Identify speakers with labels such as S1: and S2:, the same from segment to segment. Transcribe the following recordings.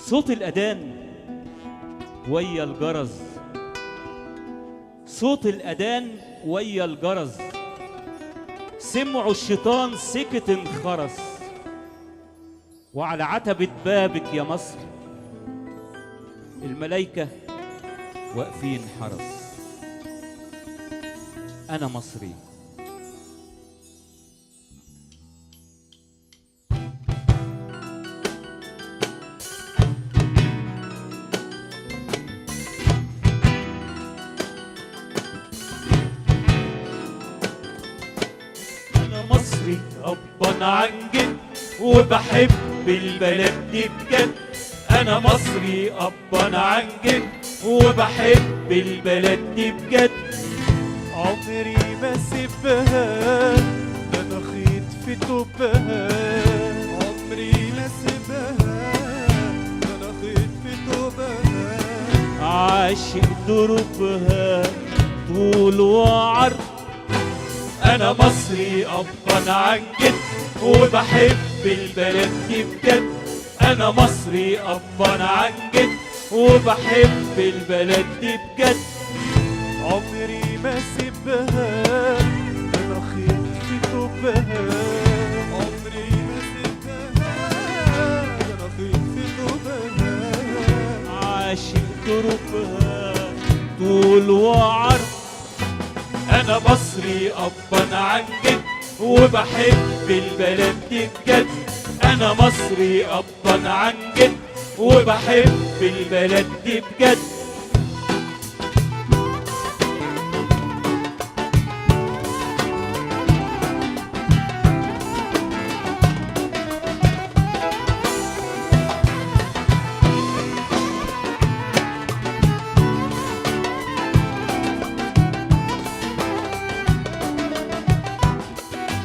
S1: صوت الأذان ويا الجرس، صوت الأذان ويا الجرس، سمعوا الشيطان سكت انخرس، وعلى عتبة بابك يا مصر الملايكة واقفين حرس. أنا مصري. أنا مصري أبا عن جد وبحب البلد دي بجد. أنا مصري أبا عن جد وبحب البلد دي بجد.
S2: عمري ما سيبها، ده انا خيط في توبها. عمري ما سيبها، ده انا خيط في توبها.
S1: عاشق دروبها طول وعرض. أنا مصري أبا عن جد وبحب البلد دي بجد. أنا مصري أبا عن جد وبحب البلد دي بجد.
S2: عمري ما سيبها، ده انا خيط في توبها. عمري ما سيبها، ده انا خيط في توبها.
S1: عاشق دروبها طول وعرض. أنا مصري أبا عن جد وبحب البلد دي بجد. أنا مصري أبا عن جد وبحب البلد دي بجد.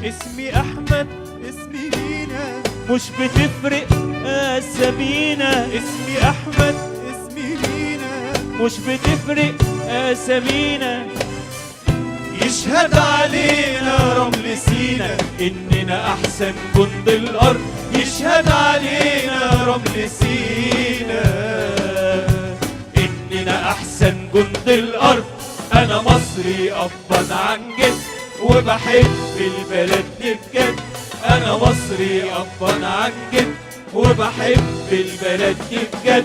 S2: اسمي احمد، اسمي مينا،
S1: مش بتفرق أسامينا.
S2: اسمي احمد، اسمي مينا،
S1: مش بتفرق أسامينا.
S2: يشهد علينا رمل سينا
S1: إننا أحسن جند الأرض.
S2: يشهد علينا رمل سينا
S1: إننا أحسن جند الأرض. أنا مصري أبا عن جد وبحب البلد دي بجد. أنا مصري أبا عن جد وبحب البلد دي بجد.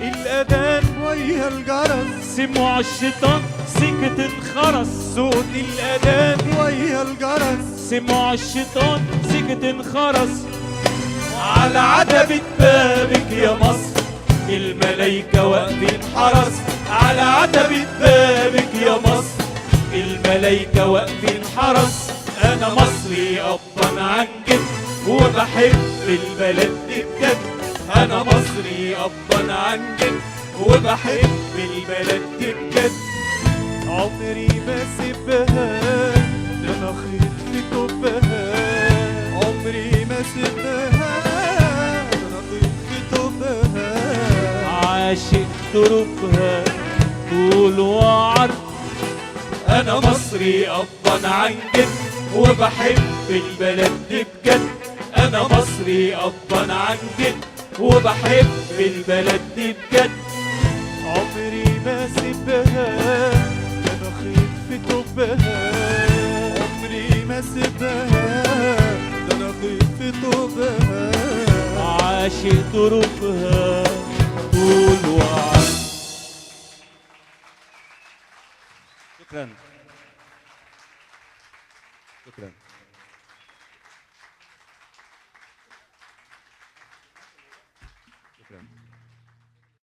S2: الأذان ويا الجرس،
S1: سمعوا الشيطان سكت انخرس.
S2: صوت الأذان ويا الجرس.
S1: سمعوا الشيطان سكت انخرس.
S2: على عتبة بابك يا مصر
S1: الملايكة واقفين حرس.
S2: على عتبة بابك يا مصر
S1: الملايكة واقفين حرس. أنا مصري أبا عن جد وبحب البلد دي بجد. أنا مصري أبا عن جد وبحب البلد دي بجد.
S2: عمري ما سيبها، ده انا خيط في توبها. عمري ما سيبها، ده انا خيط في توبها.
S1: عاشق دروبها طول وعرض. أنا مصري أبا عن جد وبحب البلد دي بجد. أنا مصري أبا عن جد وبحب البلد دي بجد.
S2: عمري ما سيبها، ده انا خيط في توبها. عمري ما سيبها، ده انا خيط في توبها.
S1: عاشق دروبها طول وعرض. شكرا. شكرا.